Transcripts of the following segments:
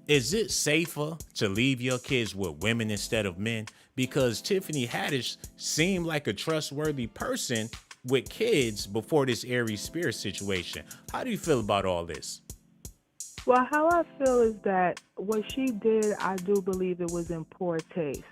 Is it safer to leave your kids with women instead of men? Because Tiffany Haddish seemed like a trustworthy person with kids before this Aries Spears situation. How do you feel about all this? Well, how I feel is that what she did, I do believe it was in poor taste.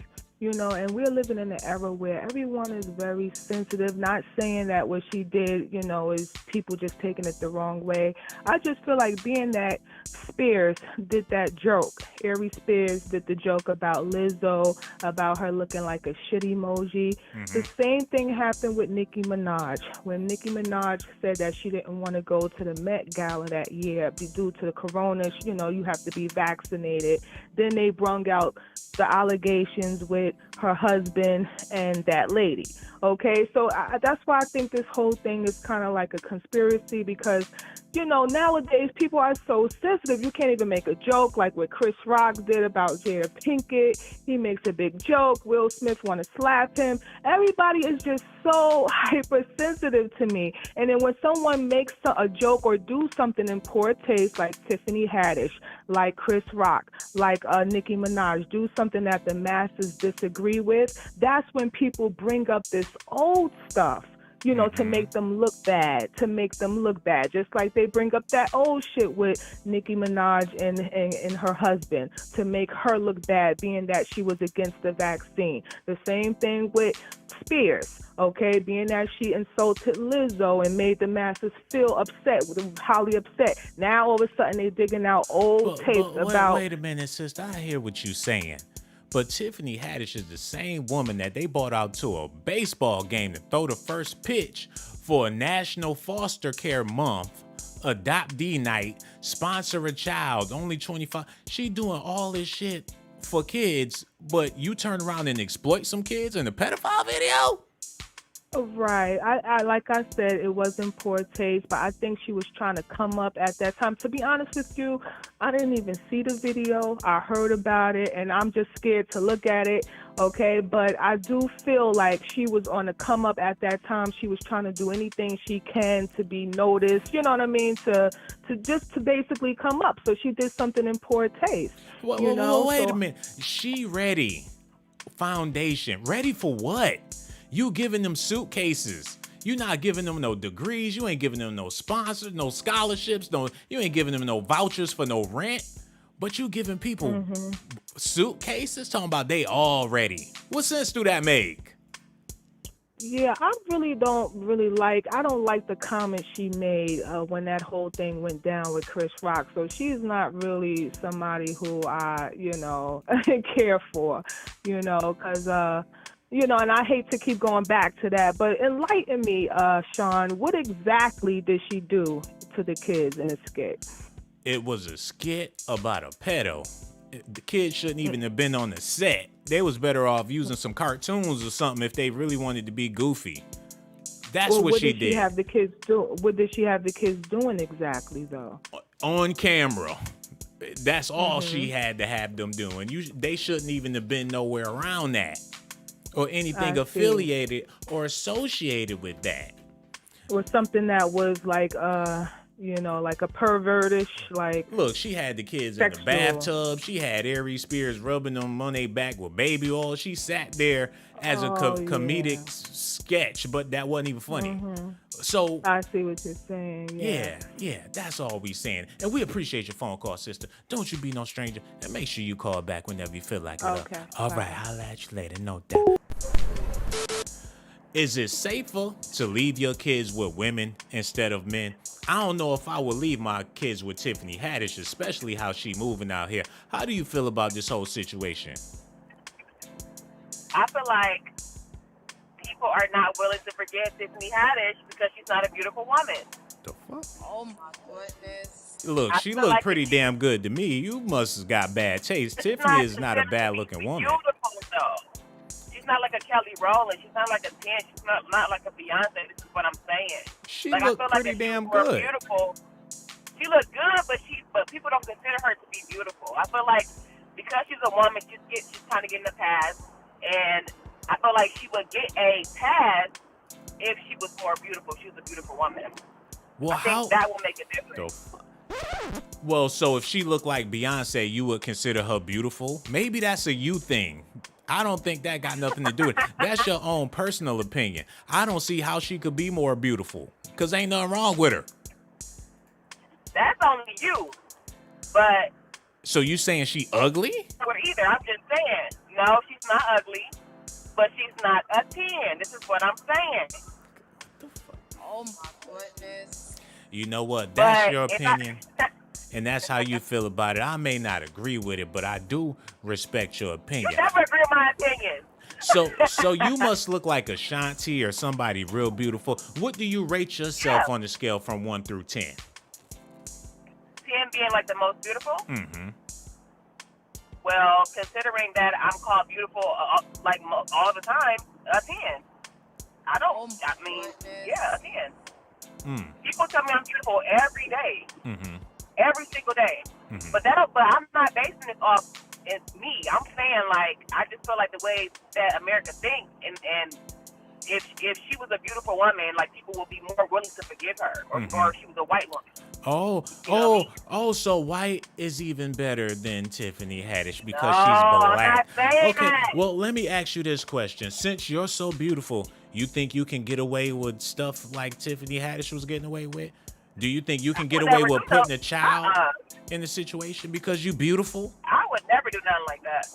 And we're living in an era where everyone is very sensitive. Not saying that what she did, is people just taking it the wrong way. I just feel like being that Spears did that joke. Aries Spears did the joke about Lizzo, about her looking like a shit emoji. The same thing happened with Nicki Minaj. When Nicki Minaj said that she didn't want to go to the Met Gala that year due to the corona, you have to be vaccinated. Then they brung out the allegations with her husband and that lady. Okay, so that's why I think this whole thing is kind of like a conspiracy because, nowadays people are so sensitive. You can't even make a joke like what Chris Rock did about Jada Pinkett. He makes a big joke. Will Smith want to slap him. Everybody is just so hypersensitive to me. And then when someone makes a joke or do something in poor taste, like Tiffany Haddish, like Chris Rock, like Nicki Minaj, do something that the masses disagree with, that's when people bring up this old stuff. To make them look bad, just like they bring up that old shit with Nicki Minaj and her husband to make her look bad, being that she was against the vaccine. The same thing with Spears, okay, being that she insulted Lizzo and made the masses feel upset, highly upset. Now all of a sudden they're digging out old tapes about... Wait a minute, sister, I hear what you're saying. But Tiffany Haddish is the same woman that they brought out to a baseball game to throw the first pitch for a National Foster Care Month, Adoptee Night, sponsor a child, only 25. She doing all this shit for kids, but you turn around and exploit some kids in a pedophile video? Right. I like I said, it was in poor taste, but I think she was trying to come up at that time. To be honest with you, I didn't even see the video. I heard about it, and I'm just scared to look at it, okay? But I do feel like she was on the come up at that time. She was trying to do anything she can to be noticed, you know what I mean, to basically come up. So she did something in poor taste. Well, wait a minute. She ready. Foundation. Ready for what? You giving them suitcases. You not giving them no degrees. You ain't giving them no sponsors, no scholarships. You ain't giving them no vouchers for no rent. But you giving people suitcases talking about they all ready. What sense do that make? Yeah, I really don't I don't like the comment she made when that whole thing went down with Chris Rock. So she's not really somebody who I, care for, because, and I hate to keep going back to that, but enlighten me, Shawn, what exactly did she do to the kids in the skit? It was a skit about a pedo. The kids shouldn't even have been on the set. They was better off using some cartoons or something if they really wanted to be goofy. That's what she did. What did she have the kids doing exactly, though? On camera. That's all she had to have them doing. They shouldn't even have been nowhere around that or anything affiliated or associated with that. Or something that was like like a pervertish, like... Look, she had the kids sexual. In the bathtub. She had Aries Spears rubbing them on their back with baby oil. She sat there as a comedic sketch, but that wasn't even funny. So I see what you're saying. Yeah, that's all we saying. And we appreciate your phone call, sister. Don't you be no stranger. And make sure you call back whenever you feel like it. Okay. All right, holla at you later. No doubt. Is it safer to leave your kids with women instead of men? I don't know if I would leave my kids with Tiffany Haddish, especially how she moving out here. How do you feel about this whole situation? I feel like people are not willing to forget Tiffany Haddish because she's not a beautiful woman. The fuck? Oh my goodness. Look, she looked like pretty damn good to me. You must have got bad taste. Tiffany is not a bad looking woman. Beautiful though. She's not like a Kelly Rowland. She's not like a 10. She's not like a Beyonce. This is what I'm saying. She looked pretty damn good. Beautiful. She looked good, but people don't consider her to be beautiful. I feel like because she's a woman, she's kind of getting a pass, and I feel like she would get a pass if she was more beautiful. If she was a beautiful woman. Well, I think that will make a difference. Well, so if she looked like Beyonce, you would consider her beautiful? Maybe that's a you thing. I don't think that got nothing to do with it. That's your own personal opinion. I don't see how she could be more beautiful, because ain't nothing wrong with her. That's only you. But So you saying she ugly? or either, I'm just saying, no, she's not ugly, but she's not a 10. This is what I'm saying. Oh my goodness. You know what? That's But your if opinion. And that's how you feel about it. I may not agree with it, but I do respect your opinion. You never agree with my opinion. So you must look like Ashanti or somebody real beautiful. What do you rate yourself on the scale from 1 through 10? 10 being like the most beautiful? Mm-hmm. Well, considering that I'm called beautiful like all the time, a 10. I mean, yeah, a 10. People tell me I'm beautiful every day. Mm-hmm. Every single day. Mm-hmm. But I'm not basing this off me. I'm saying, like, I just feel like the way that America thinks, and if she was a beautiful woman, like, people would be more willing to forgive her, or if she was a white woman. So white is even better than Tiffany Haddish because No, she's I'm black. not saying Okay, that. well, let me ask you this question. Since you're so beautiful, you think you can get away with stuff like Tiffany Haddish was getting away with? Do you think you can get away with putting a child in a situation because you beautiful? I would never do nothing like that.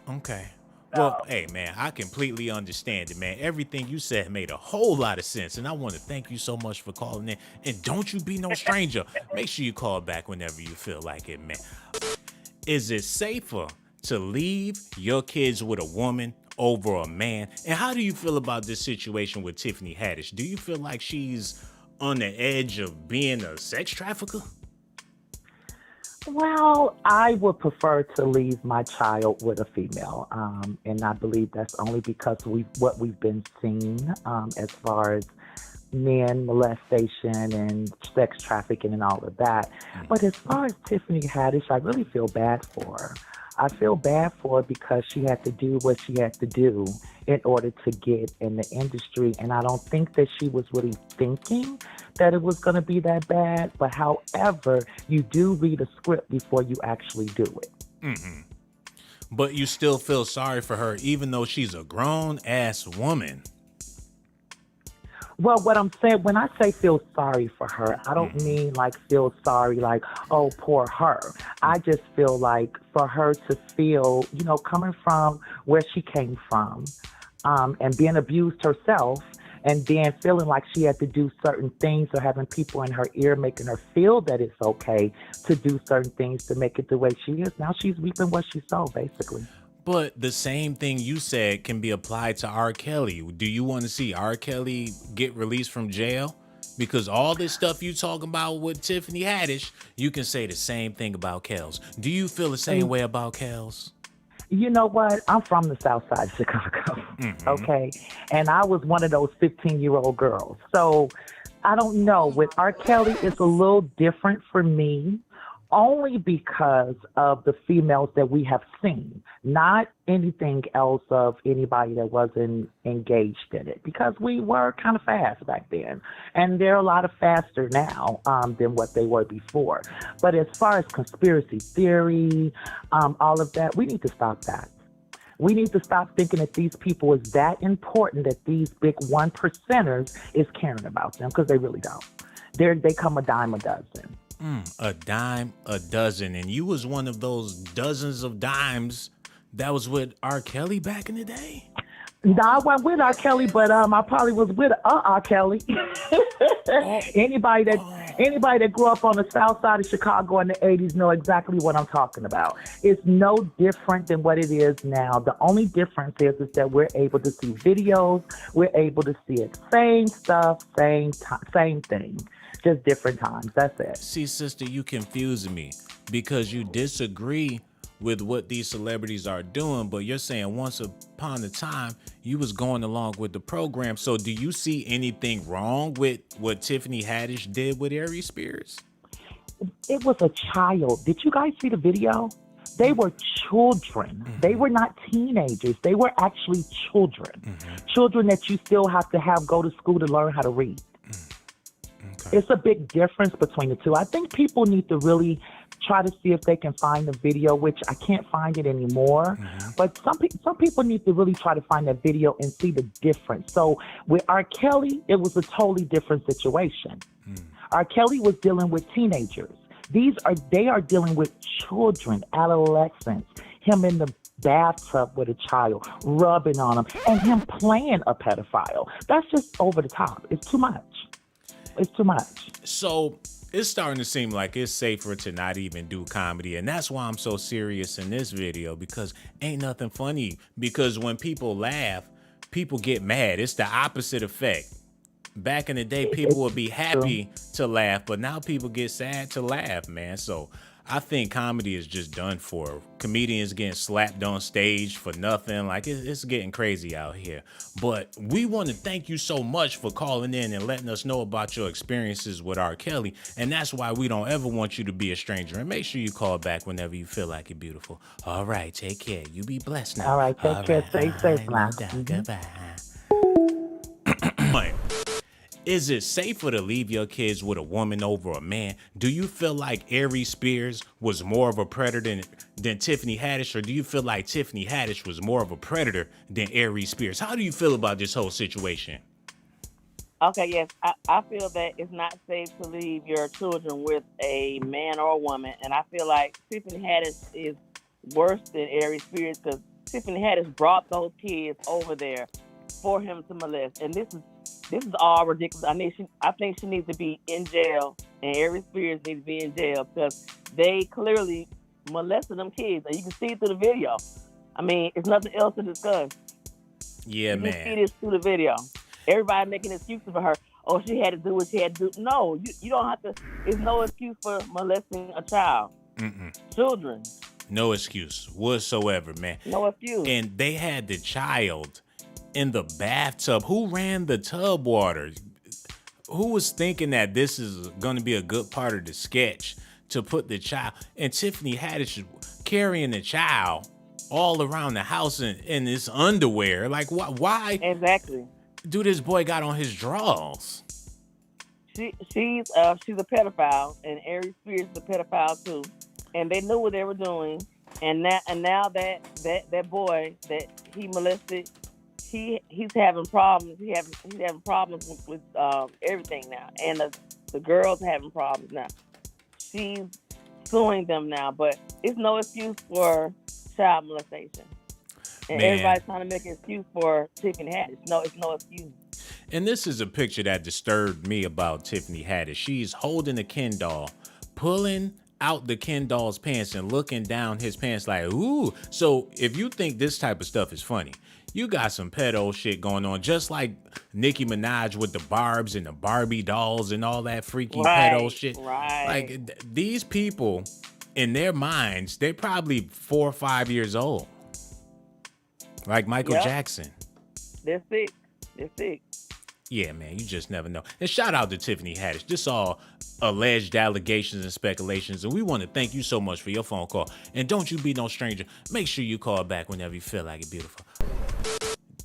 Okay. Well, hey, man, I completely understand it, man. Everything you said made a whole lot of sense, and I want to thank you so much for calling in. And don't you be no stranger. Make sure you call back whenever you feel like it, man. Is it safer to leave your kids with a woman over a man? And how do you feel about this situation with Tiffany Haddish? Do you feel like she's on the edge of being a sex trafficker? Well, I would prefer to leave my child with a female, and I believe that's only because what we've been seeing as far as men molestation and sex trafficking and all of that. But as far as Tiffany Haddish, I really feel bad for her. I feel bad for her because she had to do what she had to do in order to get in the industry. And I don't think that she was really thinking that it was going to be that bad. But however, you do read a script before you actually do it. Mm-hmm. But you still feel sorry for her, even though she's a grown-ass woman. Well, what I'm saying, when I say feel sorry for her, I don't mean like feel sorry like, oh, poor her. I just feel like for her to feel, coming from where she came from and being abused herself and then feeling like she had to do certain things or having people in her ear making her feel that it's okay to do certain things to make it the way she is. Now she's reaping what she sowed, basically. But the same thing you said can be applied to R. Kelly. Do you want to see R. Kelly get released from jail? Because all this stuff you talking about with Tiffany Haddish, you can say the same thing about Kels. Do you feel the same way about Kels? You know what? I'm from the South Side of Chicago, okay? And I was one of those 15-year-old girls. So I don't know. With R. Kelly, it's a little different for me. Only because of the females that we have seen, not anything else of anybody that wasn't engaged in it, because we were kind of fast back then, and they're a lot faster now than what they were before. But as far as conspiracy theory, all of that, we need to stop that. We need to stop thinking that these people is that important that these big 1%ers is caring about them, because they really don't. They come a dime a dozen. A dime a dozen. And you was one of those dozens of dimes that was with R. Kelly back in the day? No, I wasn't with R. Kelly, but I probably was with R. Kelly. Anybody that grew up on the South Side of Chicago in the 80s know exactly what I'm talking about. It's no different than what it is now. The only difference is that we're able to see videos. We're able to see it. Same stuff, same thing. Just different times. That's it. See, sister, you confusing me because you disagree with what these celebrities are doing, but you're saying once upon a time you was going along with the program. So do you see anything wrong with what Tiffany Haddish did with Aries Spears? It was a child. Did you guys see the video? They were children. They were not teenagers. They were actually children. Children that you still have to go to school to learn how to read. It's a big difference between the two. I think people need to really try to see if they can find the video, which I can't find it anymore. But some people need to really try to find that video and see the difference. So with R. Kelly, it was a totally different situation. R. Kelly was dealing with teenagers. They are dealing with children, adolescents, him in the bathtub with a child, rubbing on him, and him playing a pedophile. That's just over the top. It's too much. It's too much. So it's starting to seem like it's safer to not even do comedy. And that's why I'm so serious in this video, because ain't nothing funny. Because when people laugh, people get mad. It's the opposite effect. Back in the day, people would be happy to laugh, but now people get sad to laugh, man. So I think comedy is just done for. Comedians getting slapped on stage for nothing. Like, it's getting crazy out here. But we want to thank you so much for calling in and letting us know about your experiences with R. Kelly. And that's why we don't ever want you to be a stranger. And make sure you call back whenever you feel like you're beautiful. All right, take care. You be blessed now. All right, take care. Stay safe now. Goodbye. Is it safer to leave your kids with a woman over a man? Do you feel like Aries Spears was more of a predator than Tiffany Haddish? Or do you feel like Tiffany Haddish was more of a predator than Aries Spears? How do you feel about this whole situation? Okay, yes. I feel that it's not safe to leave your children with a man or a woman. And I feel like Tiffany Haddish is worse than Aries Spears, because Tiffany Haddish brought those kids over there for him to molest. And this is all ridiculous. I think she needs to be in jail, and Aries Spears needs to be in jail, because they clearly molested them kids, and you can see it through the video. I mean, it's nothing else to discuss. Yeah, man. You can see this through the video. Everybody making excuses for her. Oh, she had to do what she had to do. No, you don't have to. There's no excuse for molesting a child. Children. No excuse whatsoever, man. No excuse. And they had the child in the bathtub. Who ran the tub water? Who was thinking that this is going to be a good part of the sketch, to put the child? And Tiffany Haddish carrying the child all around the house in this underwear. Like, why? Exactly. Do this boy got on his drawers? She's a pedophile, and Aries Spears is a pedophile too, and they knew what they were doing. And now that boy that he molested, he's having problems. He's having problems with everything now, and the girls are having problems now. She's suing them now, but it's no excuse for child molestation. And everybody's trying to make an excuse for Tiffany Haddish. No, it's no excuse. And this is a picture that disturbed me about Tiffany Haddish. She's holding a Ken doll, pulling out the Ken doll's pants and looking down his pants like, ooh. So if you think this type of stuff is funny, you got some pedo shit going on, just like Nicki Minaj with the Barbs and the Barbie dolls and all that freaky pedo shit. Right. Like, these people, in their minds, they're probably 4 or 5 years old. Like Michael Jackson. They're sick. Yeah, man, you just never know. And shout out to Tiffany Haddish. This all alleged allegations and speculations, and we want to thank you so much for your phone call. And don't you be no stranger. Make sure you call back whenever you feel like it. Beautiful.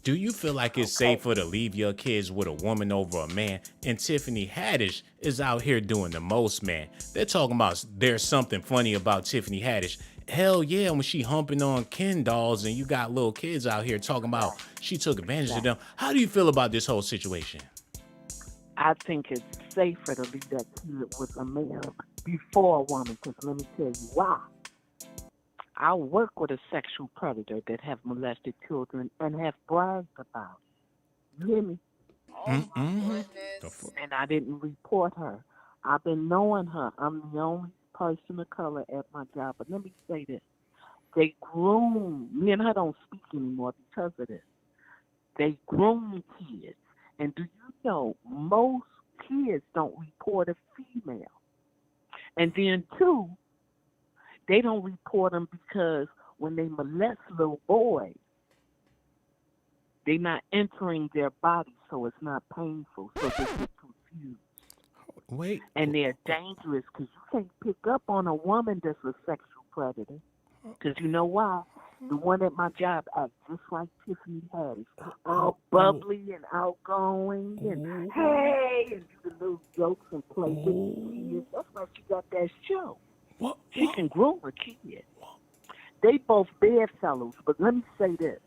Do you feel like it's safer to leave your kids with a woman over a man? And Tiffany Haddish is out here doing the most, man. They're talking about there's something funny about Tiffany Haddish. Hell yeah, when she humping on Ken dolls and you got little kids out here talking about she took advantage of them. How do you feel about this whole situation? I think it's safer to leave that kid with a man before a woman, because let me tell you why. I work with a sexual predator that have molested children and have bragged about it. You hear me? Oh my goodness. And I didn't report her. I've been knowing her. I'm the only person of color at my job. But let me say this. They groom. Me and her don't speak anymore because of this. They groom kids. And do you know, most kids don't report a female. And then, two, they don't report them because when they molest little boys, they're not entering their body, so it's not painful. So they get confused. Wait. And they're dangerous because you can't pick up on a woman that's a sexual predator. Because you know why? The one at my job acts just like Tiffany Haddish. All bubbly and outgoing and hey, and do the little jokes and play with the kids. That's why she got that show. She can groom a kid. They both bedfellows, but let me say this.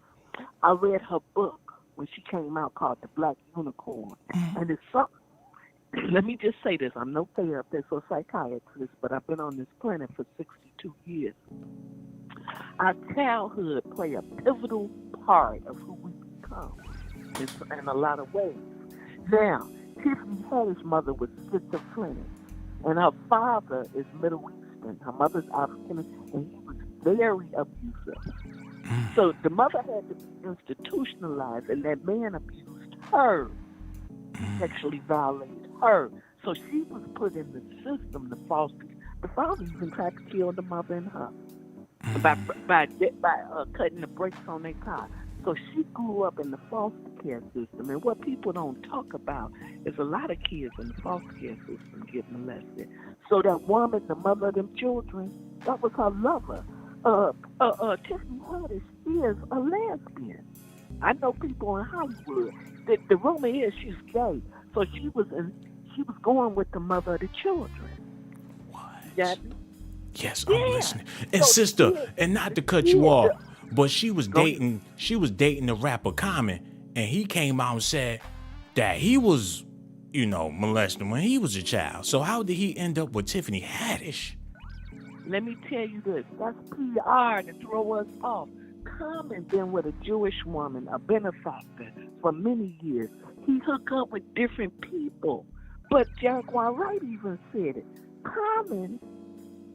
I read her book when she came out called The Black Unicorn. And it's something. Let me just say this. I'm no therapist or psychiatrist, but I've been on this planet for 62 years. Our childhood play a pivotal part of who we become in a lot of ways. Now, Tiffany Haddish's mother was schizophrenic, and her father is Middle Eastern. Her mother's African, and he was very abusive. So the mother had to be institutionalized, and that man abused her, sexually violated her. So she was put in the system, the father even tried to kill the mother and her by cutting the brakes on their car. So she grew up in the foster care system. And what people don't talk about is a lot of kids in the foster care system get molested. So that woman, the mother of them children, that was her lover. Tiffany Haddish is a lesbian. I know people in Hollywood. The rumor is she's gay. So she was going with the mother of the children. What? Yeah. Yes, I'm listening. And sister, and not to cut you off, but she was dating the rapper Common, and he came out and said that he was, molested when he was a child. So how did he end up with Tiffany Haddish? Let me tell you this. That's PR to throw us off. Common been with a Jewish woman, a benefactor, for many years. He hooked up with different people. But Jaguar Wright even said it. Common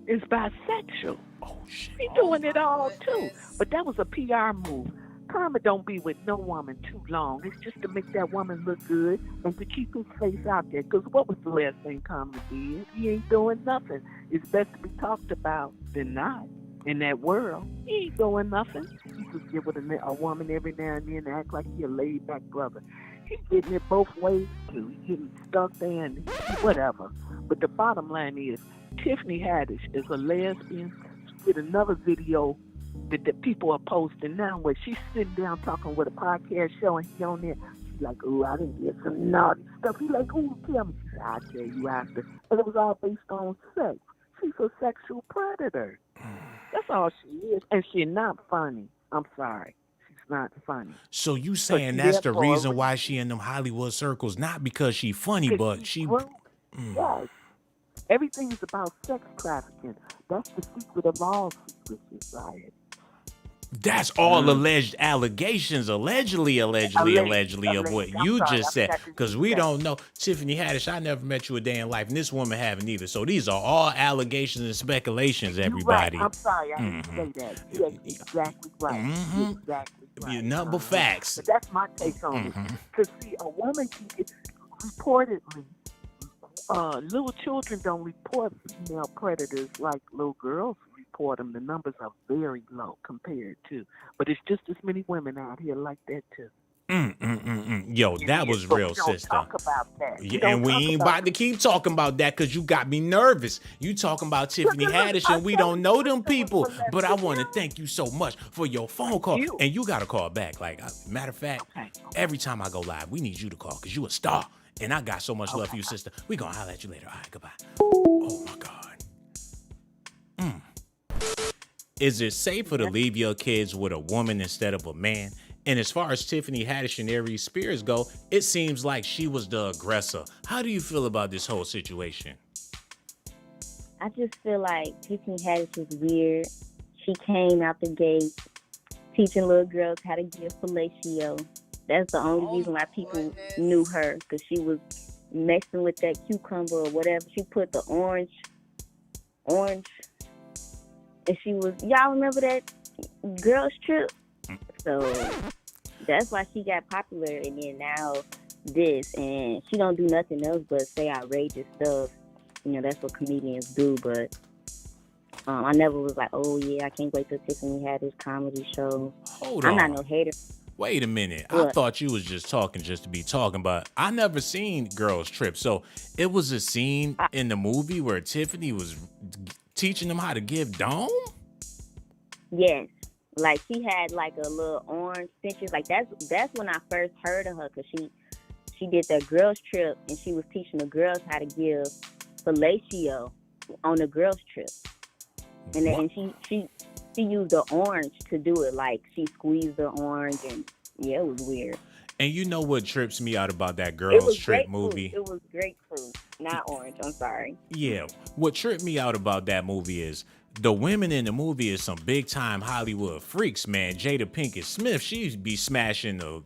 is bisexual. Oh, shit. He doing it all, too. But that was a PR move. Common don't be with no woman too long. It's just to make that woman look good and to keep his face out there. Because what was the last thing Common did? He ain't doing nothing. It's best to be talked about than not in that world. He ain't doing nothing. He just get with a woman every now and then and act like he a laid-back brother. He's getting it both ways, too. He's getting stuck there and whatever. But the bottom line is, Tiffany Haddish is a lesbian. She did another video that the people are posting now where she's sitting down talking with a podcast show and he's on there. She's like, oh, I didn't get some naughty stuff. He's like, oh, tell me. She said, I'll tell you after. And it was all based on sex. She's a sexual predator. That's all she is. And she's not funny. I'm sorry. She's not funny. So you saying that's the reason why she in them Hollywood circles? Not because she funny, but she... Yes. Everything is about sex trafficking. That's the secret of all secret society. That's all alleged allegations, allegedly of what you just said. Because we don't know. Tiffany Haddish, I never met you a day in life, and this woman haven't either. So these are all allegations and speculations, everybody. Right. I'm sorry, I didn't say that. Yes, exactly right. Exactly right. Number facts. But that's my take on it. Because, see, a woman can get reportedly, little children don't report female predators like little girls report them. The numbers are very low compared to, but it's just as many women out here like that too. Yo, that was real, sister. Talk about that. Yeah, and we ain't about to keep talking about that because you got me nervous. You talking about Tiffany Haddish and we don't know them people. But I want to thank you so much for your phone call. And you got to call back. Like, matter of fact, every time I go live, we need you to call because you a star. And I got so much love for you, sister. We gonna holler at you later. All right, goodbye. Oh, my God. Is it safer to leave your kids with a woman instead of a man? And as far as Tiffany Haddish and Aries Spears go, it seems like she was the aggressor. How do you feel about this whole situation? I just feel like Tiffany Haddish is weird. She came out the gate teaching little girls how to give fellatio. That's the only reason why people knew her, because she was messing with that cucumber or whatever. She put the orange, and she was, y'all remember that girls trip? So that's why she got popular, and then now this, and she don't do nothing else but say outrageous stuff. That's what comedians do, but I never was like, oh yeah, I can't wait till Tiffany had this comedy show. Hold on. I'm not no hater. Wait a minute. What? I thought you was just talking just to be talking, but I never seen Girls Trip. So it was a scene in the movie where Tiffany was teaching them how to give dome? Yes. Like she had like a little orange stitches. Like that's when I first heard of her, because she did that girls trip and she was teaching the girls how to give fellatio on the girls trip. And then she used the orange to do it. Like she squeezed the orange, and yeah, it was weird. And you know what trips me out about that girls trip movie? It was grapefruit, not orange. I'm sorry. Yeah, what tripped me out about that movie is the women in the movie is some big time Hollywood freaks, man. Jada Pinkett Smith, she be smashing the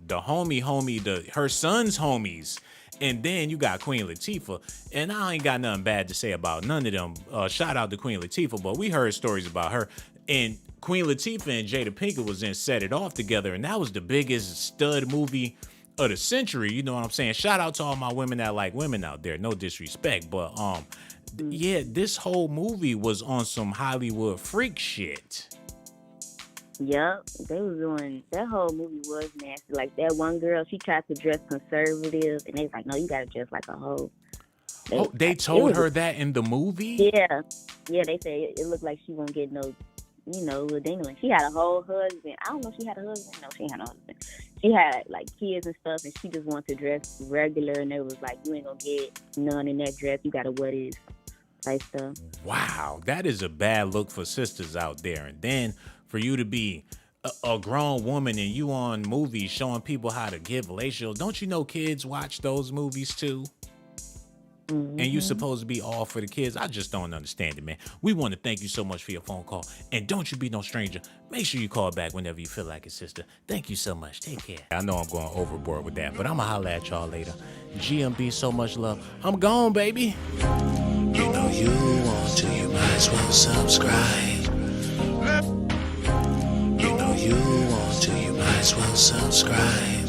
her son's homies. And then you got Queen Latifah, and I ain't got nothing bad to say about none of them. Shout out to Queen Latifah, but we heard stories about her. And Queen Latifah and Jada Pinkett was in Set It Off together, and that was the biggest stud movie of the century. You know what I'm saying? Shout out to all my women that like women out there. No disrespect, but yeah, this whole movie was on some Hollywood freak shit. Yep, they was doing, that whole movie was nasty. Like that one girl, she tried to dress conservative, and they was like, no, you gotta dress like a hoe. They told her that in the movie? Yeah, they said it looked like she won't get no, little dingling. She had a whole husband. I don't know if she had a husband. No, she had no husband. She had like kids and stuff, and she just wanted to dress regular, and they was like, you ain't gonna get none in that dress. You gotta wear this type stuff. Wow, that is a bad look for sisters out there. And then for you to be a grown woman and you on movies showing people how to give fellatio, don't you know kids watch those movies too? Mm-hmm. And you supposed to be all for the kids. I just don't understand it, man. We want to thank you so much for your phone call. And don't you be no stranger. Make sure you call back whenever you feel like it, sister. Thank you so much. Take care. I know I'm going overboard with that, but I'm going to holler at y'all later. GMB, so much love. I'm gone, baby. You know you want to, you might as well subscribe. You know you want to, you might as well subscribe.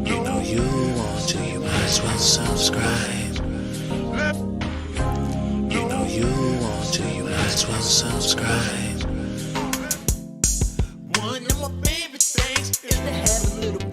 You know you want to, you might as well subscribe. You know you want to, you might as well subscribe. One of my favorite things is to have a little